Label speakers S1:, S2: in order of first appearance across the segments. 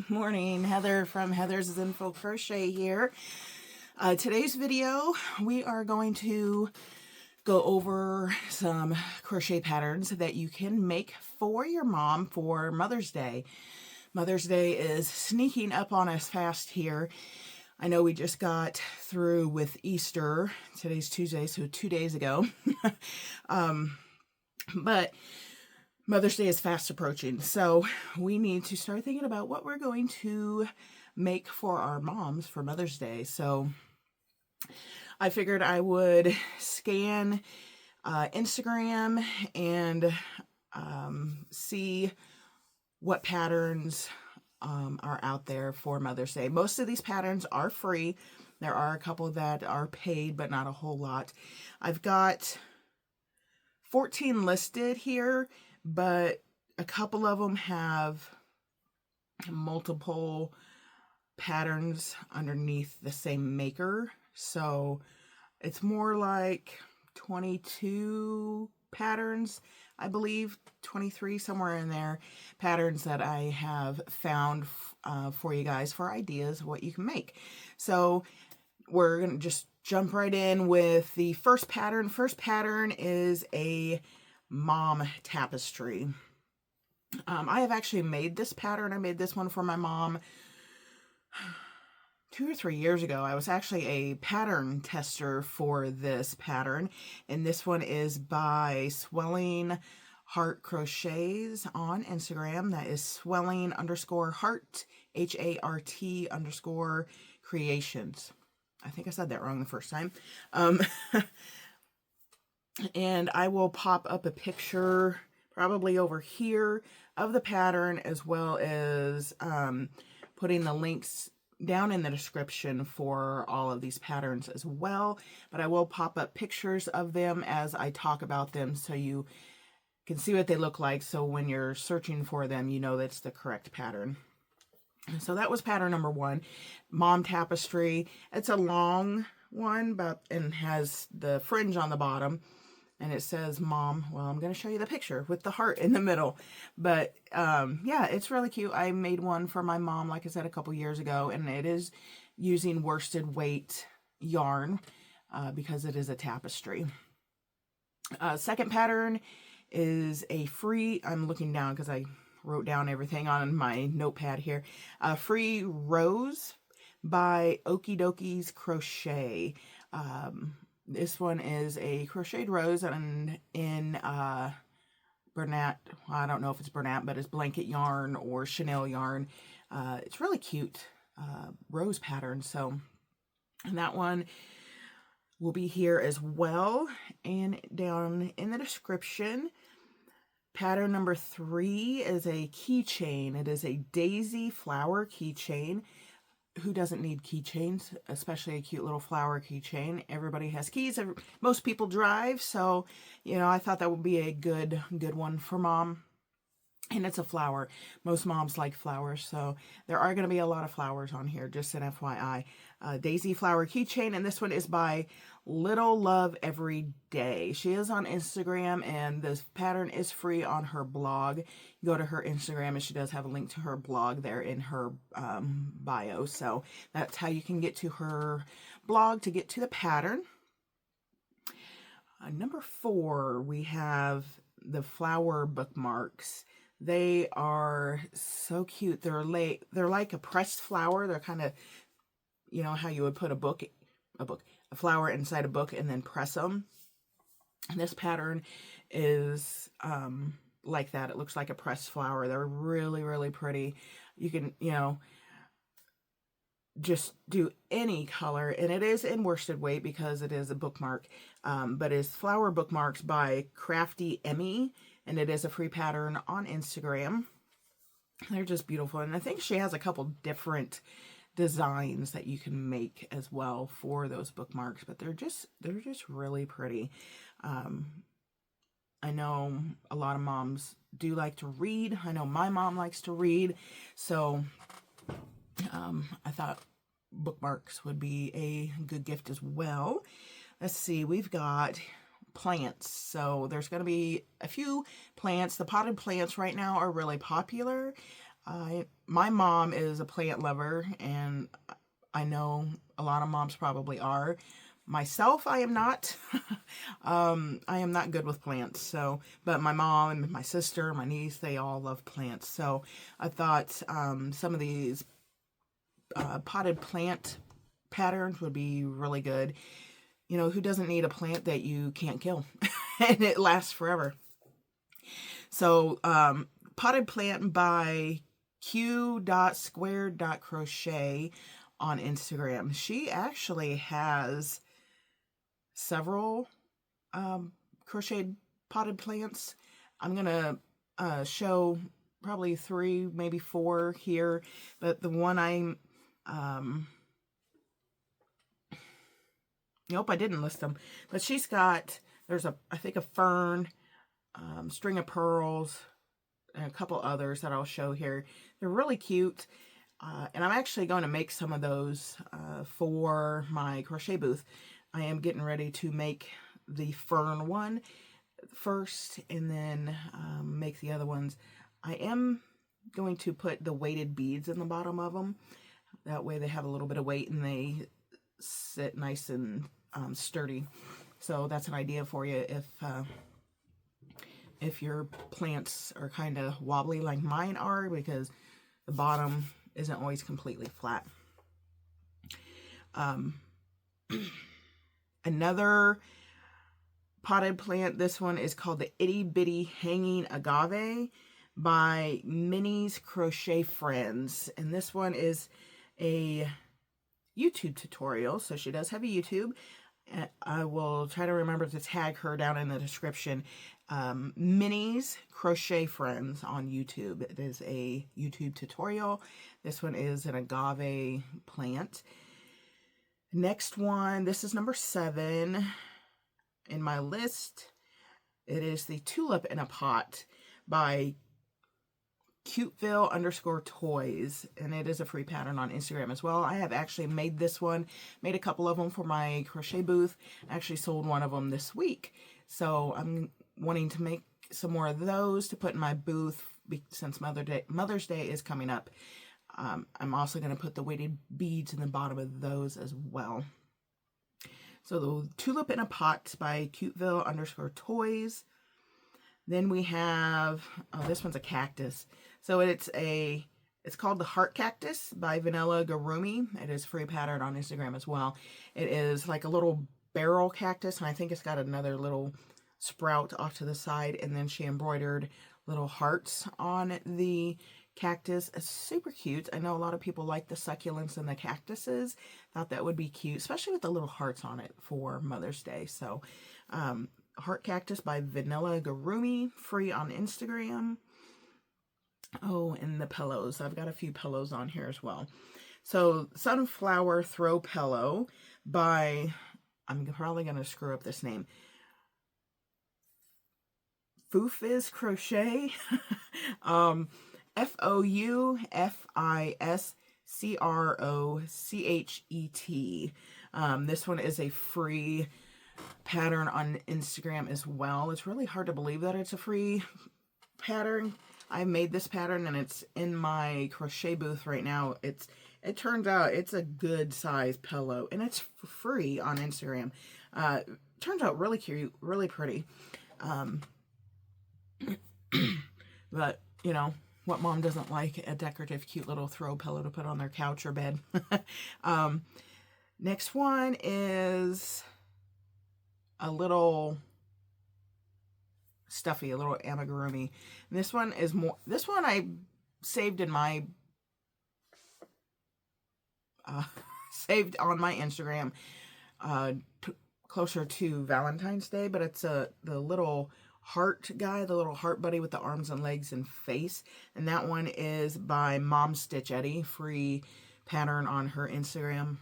S1: Morning, Heather from Heather's Zenful Crochet here. Today's video, we are going to go over some crochet patterns that you can make for your mom for Mother's Day. Mother's Day is sneaking up on us fast here. I know we just got through with Easter. Today's Tuesday, so 2 days ago. But Mother's Day is fast approaching, so we need to start thinking about what we're going to make for our moms for Mother's Day. So I figured I would scan Instagram and see what patterns are out there for Mother's Day. Most of these patterns are free. There are a couple that are paid, but not a whole lot. I've got 14 listed here, but a couple of them have multiple patterns underneath the same maker. So it's more like 22 patterns, I believe, 23, somewhere in there, patterns that I have found for you guys for ideas of what you can make. So we're going to just jump right in with the first pattern. First pattern is a mom tapestry. I have actually made this pattern. I made this one for my mom 2 or 3 years ago. I was actually a pattern tester for this pattern, and this one is by Swelling Heart Crochets on Instagram. That is swelling_heart, HART_creations. I think I said that wrong the first time. And I will pop up a picture probably over here of the pattern, as well as putting the links down in the description for all of these patterns as well. But I will pop up pictures of them as I talk about them so you can see what they look like. So when you're searching for them, you know that's the correct pattern. So that was pattern number 1, mom tapestry. It's a long one, and has the fringe on the bottom. And it says mom. Well, I'm going to show you the picture with the heart in the middle. But yeah, it's really cute. I made one for my mom, like I said, a couple years ago. And it is using worsted weight yarn because it is a tapestry. Second pattern is a free, I'm looking down because I wrote down everything on my notepad here. Free Rose by Okie Dokies Crochet. This one is a crocheted rose and in Bernat, well, I don't know if it's Bernat, but it's blanket yarn or chenille yarn. It's really cute rose pattern. So and that one will be here as well. And down in the description, pattern number 3 is a keychain. It is a daisy flower keychain. Who doesn't need keychains, especially a cute little flower keychain? Everybody has keys. Most people drive, so I thought that would be a good one for mom. And it's a flower. Most moms like flowers, so there are going to be a lot of flowers on here, just an FYI. Daisy flower keychain, and this one is by Little Love Every Day. She is on Instagram, and this pattern is free on her blog. You go to her Instagram, and she does have a link to her blog there in her bio. So that's how you can get to her blog to get to the pattern. Number 4, we have the flower bookmarks. They are so cute. They're like a pressed flower. They're kind of, how you would put a flower inside a book and then press them. And this pattern is like that. It looks like a pressed flower. They're really, really pretty. You can, just do any color, and it is in worsted weight because it is a bookmark, but it's Flower Bookmarks by Crafty Emmy, and it is a free pattern on Instagram. They're just beautiful, and I think she has a couple different designs that you can make as well for those bookmarks, but they're just really pretty. I know a lot of moms do like to read. I know my mom likes to read, so I thought bookmarks would be a good gift as well. Let's see, we've got plants. So there's going to be a few plants. The potted plants right now are really popular. My mom is a plant lover, and I know a lot of moms probably are. Myself, I am not. I am not good with plants. So, but my mom and my sister, my niece, they all love plants. So I thought some of these potted plant patterns would be really good. You know, who doesn't need a plant that you can't kill and it lasts forever? So, potted plant by q.squared.crochet on Instagram. She actually has several crocheted potted plants. I'm gonna show probably 3, maybe 4 here, but the one I'm nope, I didn't list them. But she's got, there's I think a fern, string of pearls, and a couple others that I'll show here. They're really cute. And I'm actually going to make some of those for my crochet booth. I am getting ready to make the fern one first and then make the other ones. I am going to put the weighted beads in the bottom of them. That way they have a little bit of weight and they sit nice and sturdy. So that's an idea for you if your plants are kind of wobbly like mine are, because the bottom isn't always completely flat. Another potted plant, this one is called the Itty Bitty Hanging Agave by Minnie's Crochet Friends. And this one is a YouTube tutorial, so she does have a YouTube. I will try to remember to tag her down in the description. Minnie's Crochet Friends on YouTube. It is a YouTube tutorial. This one is an agave plant. Next one, this is number 7 in my list. It is the Tulip in a Pot by Cuteville_toys, and it is a free pattern on Instagram as well. I have actually made this one, made a couple of them for my crochet booth. I actually sold one of them this week, so I'm wanting to make some more of those to put in my booth since Mother's Day is coming up. I'm also going to put the weighted beads in the bottom of those as well. So the Tulip in a Pot by Cuteville_toys. Then we have, oh, this one's a cactus. So it's called the Heart Cactus by Vanilla Garumi. It is free pattern on Instagram as well. It is like a little barrel cactus, and I think it's got another little sprout off to the side, and then she embroidered little hearts on the cactus. It's super cute. I know a lot of people like the succulents and the cactuses. Thought that would be cute, especially with the little hearts on it for Mother's Day. So, Heart Cactus by Vanilla Garumi, free on Instagram. Oh, and the pillows. I've got a few pillows on here as well. So, Sunflower Throw Pillow by, I'm probably going to screw up this name, Foufis Crochet. FOUFISCROCHET. This one is a free pattern on Instagram as well. It's really hard to believe that it's a free pattern. I made this pattern and it's in my crochet booth right now. It turns out it's a good size pillow and it's free on Instagram. Turns out really cute, really pretty. But you know, what mom doesn't like a decorative, cute little throw pillow to put on their couch or bed? Next one is a little stuffy, a little amigurumi. And this one is more, this one I saved in my, saved on my Instagram, closer to Valentine's Day, but it's the little heart guy, the little heart buddy with the arms and legs and face. And that one is by Mom Stitch Eddie, free pattern on her Instagram.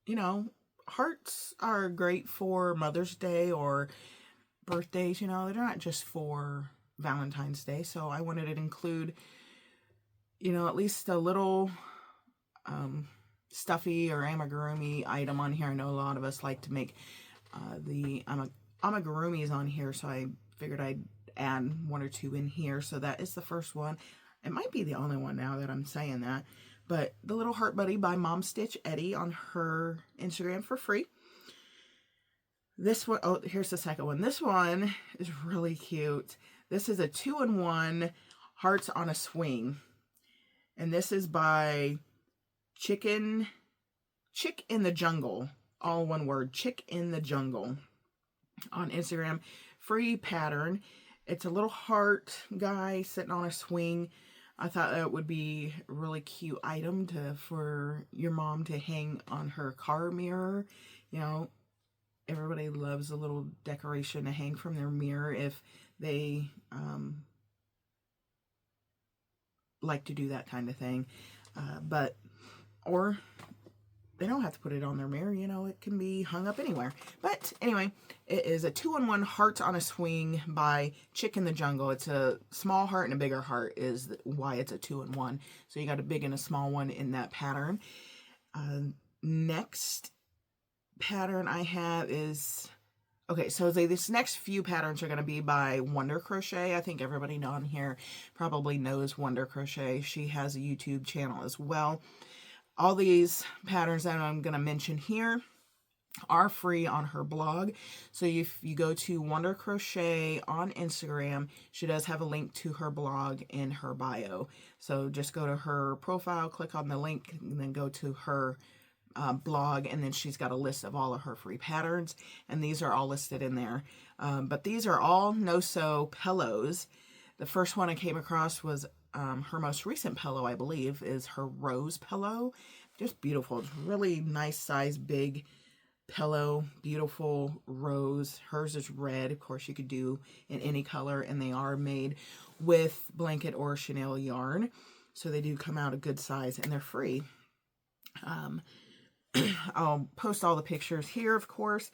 S1: You know, hearts are great for Mother's Day or birthdays, you know, they're not just for Valentine's Day. So I wanted to include, you know, at least a little stuffy or amigurumi item on here. I know a lot of us like to make the amigurumis on here, so I figured I'd add one or two in here. So that is the first one. It might be the only one now that I'm saying that. But the Little Heart Buddy by Mom Stitch Itty on her Instagram for free. This one, oh, here's the second one. This one is really cute. This is a 2-in-1 Hearts on a Swing. And this is by Chick in the Jungle. All one word, Chick in the Jungle on Instagram. Free pattern. It's a little heart guy sitting on a swing. I thought that would be a really cute item for your mom to hang on her car mirror. You know, everybody loves a little decoration to hang from their mirror if they like to do that kind of thing. Or they don't have to put it on their mirror, you know, it can be hung up anywhere. But anyway, it is a 2-in-1 Hearts on a Swing by Chick in the Jungle. It's a small heart and a bigger heart is why it's a 2-in-1. So you got a big and a small one in that pattern. Next pattern I have is, okay, so this next few patterns are going to be by Wonder Crochet. I think everybody down here probably knows Wonder Crochet. She has a YouTube channel as well. All these patterns that I'm going to mention here are free on her blog. So if you go to Wonder Crochet on Instagram, she does have a link to her blog in her bio. So just go to her profile, click on the link, and then go to her blog, and then she's got a list of all of her free patterns, and these are all listed in there. But these are all no-sew pillows. The first one I came across was her most recent pillow, I believe, is her rose pillow. Just beautiful. It's really nice size, big pillow, beautiful rose. Hers is red. Of course, you could do in any color, and they are made with blanket or chenille yarn. So they do come out a good size, and they're free. I'll post all the pictures here, of course.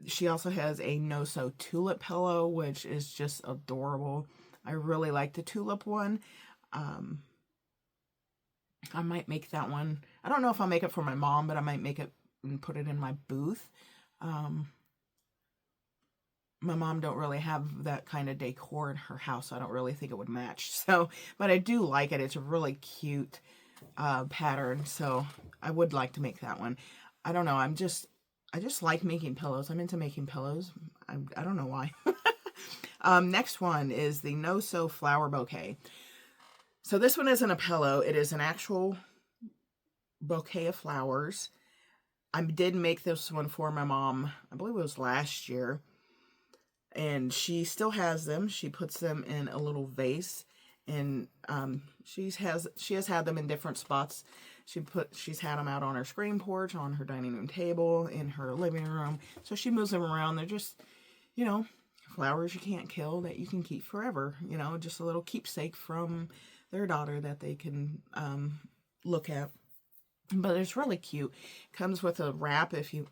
S1: She also has a no-sew tulip pillow, which is just adorable. I really like the tulip one. I might make that one. I don't know if I'll make it for my mom, but I might make it and put it in my booth. My mom don't really have that kind of decor in her house, so I don't really think it would match. So, but I do like it. It's a really cute pattern, so I would like to make that one. I don't know. I just like making pillows. I'm into making pillows. I don't know why. Next one is the no-sew flower bouquet. So this one isn't a pillow. It is an actual bouquet of flowers. I did make this one for my mom. I believe it was last year. And she still has them. She puts them in a little vase. And she has had them in different spots. She's had them out on her screen porch, on her dining room table, in her living room. So she moves them around. They're just, you know, flowers you can't kill that you can keep forever. You know, just a little keepsake from their daughter that they can look at. But it's really cute. Comes with a wrap if you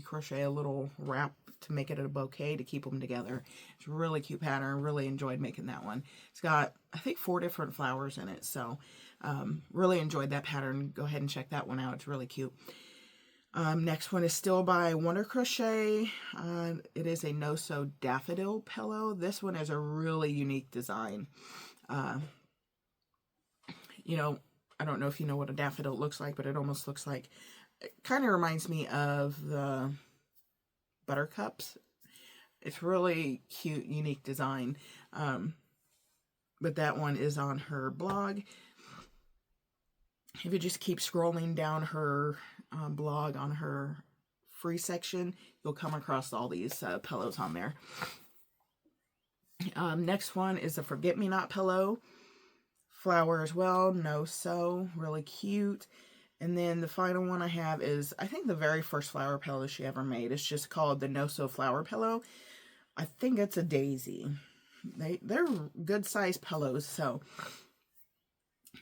S1: crochet a little wrap to make it a bouquet to keep them together. It's a really cute pattern. Really enjoyed making that one. It's got, I think, 4 different flowers in it. So really enjoyed that pattern. Go ahead and check that one out. It's really cute. Next one is still by Wonder Crochet. It is a no-sew daffodil pillow. This one is a really unique design. You know, I don't know if you know what a daffodil looks like, but it almost looks like, it kind of reminds me of the buttercups. It's really cute, unique design. But that one is on her blog. If you just keep scrolling down her blog on her free section, you'll come across all these pillows on there. Next one is a forget-me-not pillow. Flower as well, no sew, really cute. And then the final one I have is, I think, the very first flower pillow she ever made. It's just called the No Sew Flower Pillow. I think it's a daisy. They're good sized pillows, so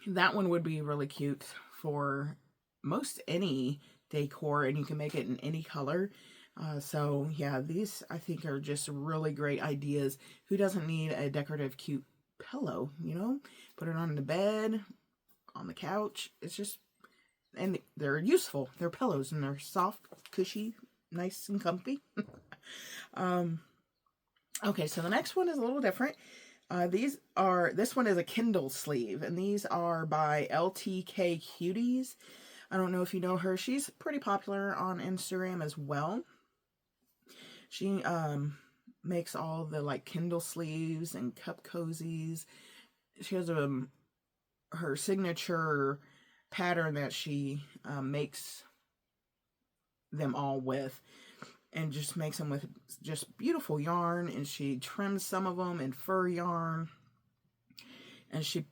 S1: that one would be really cute for most any decor, and you can make it in any color. So yeah, these I think are just really great ideas. Who doesn't need a decorative cute pillow, you know? Put it on the bed, on the couch. It's just, and they're useful. They're pillows, and they're soft, cushy, nice and comfy. Okay, so the next one is a little different. This one is a Kindle sleeve, and these are by LTK Cuties. I don't know if you know her. She's pretty popular on Instagram as well. She makes all the like Kindle sleeves and cup cozies. She has her signature pattern that she makes them all with, and just makes them with just beautiful yarn, and she trims some of them in fur yarn, and she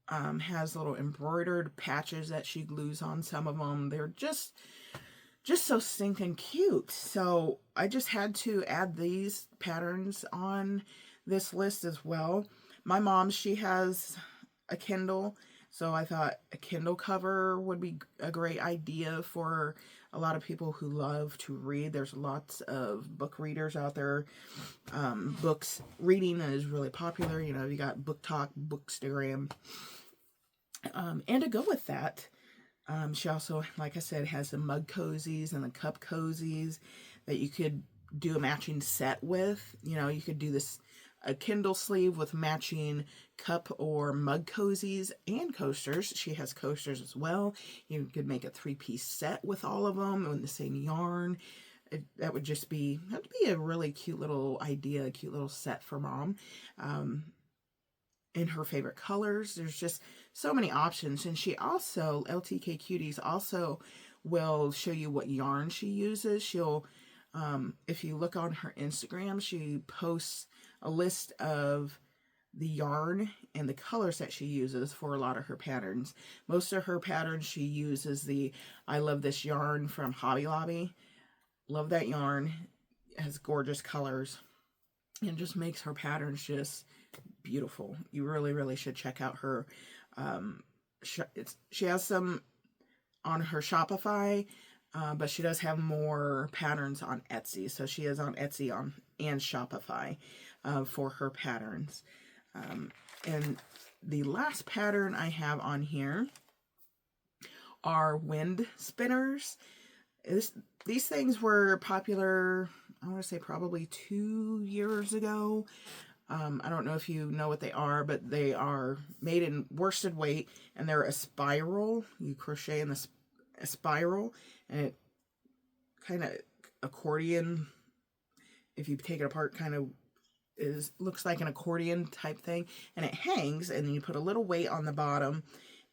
S1: has little embroidered patches that she glues on some of them. They're just so stinking cute. So I just had to add these patterns on this list as well. My mom, she has a Kindle, so I thought a Kindle cover would be a great idea for a lot of people who love to read. There's lots of book readers out there. Books reading is really popular. You know, you got Book Talk, Bookstagram. And to go with that, she also, like I said, has the mug cozies and the cup cozies that you could do a matching set with. You know, you could do a Kindle sleeve with matching cup or mug cozies and coasters. She has coasters as well. You could make a 3-piece set with all of them in the same yarn. That would be a really cute little idea, a cute little set for mom. In her favorite colors. There's just so many options. And she also, LTK Cuties, also will show you what yarn she uses. She'll, if you look on her Instagram, she posts a list of the yarn and the colors that she uses for a lot of her patterns. Most of her patterns, she uses the I Love This yarn from Hobby Lobby. Love that yarn. It has gorgeous colors and just makes her patterns just beautiful. You really, really should check out her. She has some on her Shopify, but she does have more patterns on Etsy. So she is on Etsy and Shopify for her patterns. And the last pattern I have on here are wind spinners. These things were popular, I want to say probably 2 years ago. I don't know if you know what they are, but they are made in worsted weight, and they're a spiral. You crochet in a spiral, and it kind of accordion, if you take it apart, kind of looks like an accordion type thing, and it hangs, and then you put a little weight on the bottom,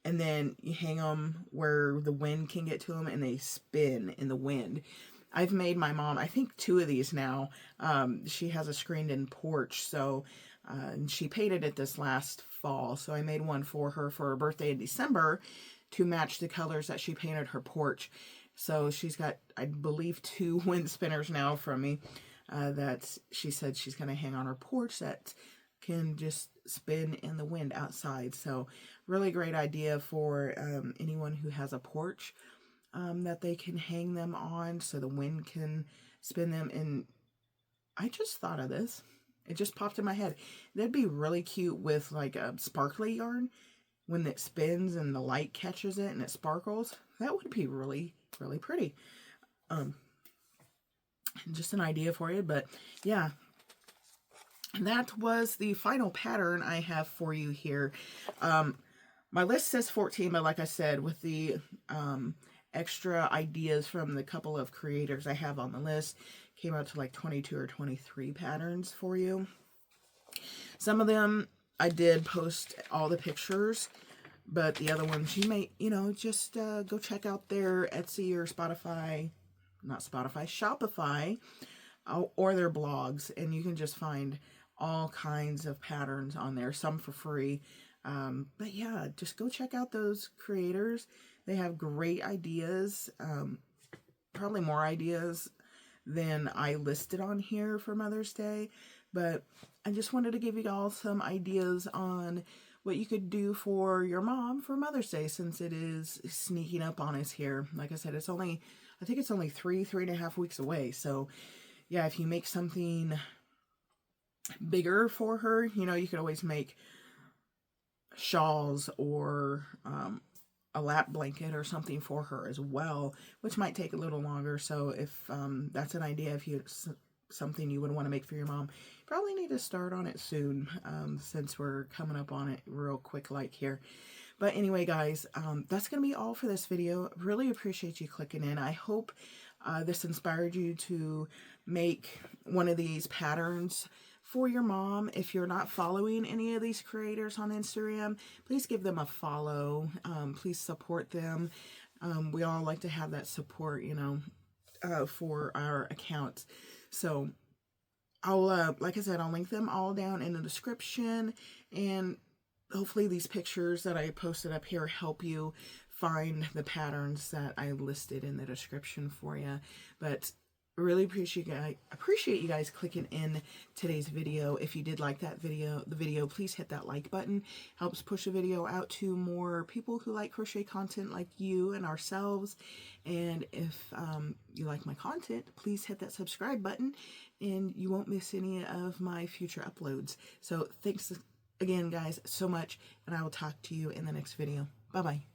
S1: and then you hang them where the wind can get to them, and they spin in the wind. I've made my mom, I think, 2 of these now. She has a screened-in porch, so and she painted it this last fall. So I made one for her birthday in December to match the colors that she painted her porch. So she's got, I believe, 2 wind spinners now from me that she said she's going to hang on her porch that can just spin in the wind outside. So really great idea for anyone who has a porch. That they can hang them on so the wind can spin them. And I just thought of this. It just popped in my head. That'd be really cute with like a sparkly yarn. When it spins and the light catches it and it sparkles, that would be really, really pretty. Just an idea for you, but yeah. That was the final pattern I have for you here. My list says 14, but like I said, with the extra ideas from the couple of creators I have on the list, came out to like 22 or 23 patterns for you. Some of them I did post all the pictures, but the other ones you may, just go check out their Etsy or Shopify, or their blogs, and you can just find all kinds of patterns on there, some for free. But yeah, just go check out those creators. They have great ideas, probably more ideas than I listed on here for Mother's Day. But I just wanted to give you all some ideas on what you could do for your mom for Mother's Day, since it is sneaking up on us here. Like I said, I think it's only 3.5 weeks away. So yeah, if you make something bigger for her, you could always make shawls or a lap blanket or something for her as well, which might take a little longer. So if that's an idea, if you something you would want to make for your mom. Probably need to start on it soon, since we're coming up on it real quick like here. But anyway, guys, that's going to be all for this video. Really appreciate you clicking in. I hope this inspired you to make one of these patterns for your mom. If you're not following any of these creators on Instagram, please give them a follow. Please support them. We all like to have that support, you know, for our accounts. So I'll, like I said, I'll link them all down in the description, and hopefully these pictures that I posted up here help you find the patterns that I listed in the description for you. But really appreciate you guys clicking in today's video. If you did like the video, please hit that like button. Helps push the video out to more people who like crochet content like you and ourselves. And if you like my content, please hit that subscribe button and you won't miss any of my future uploads. So thanks again, guys, so much, and I will talk to you in the next video. Bye-bye.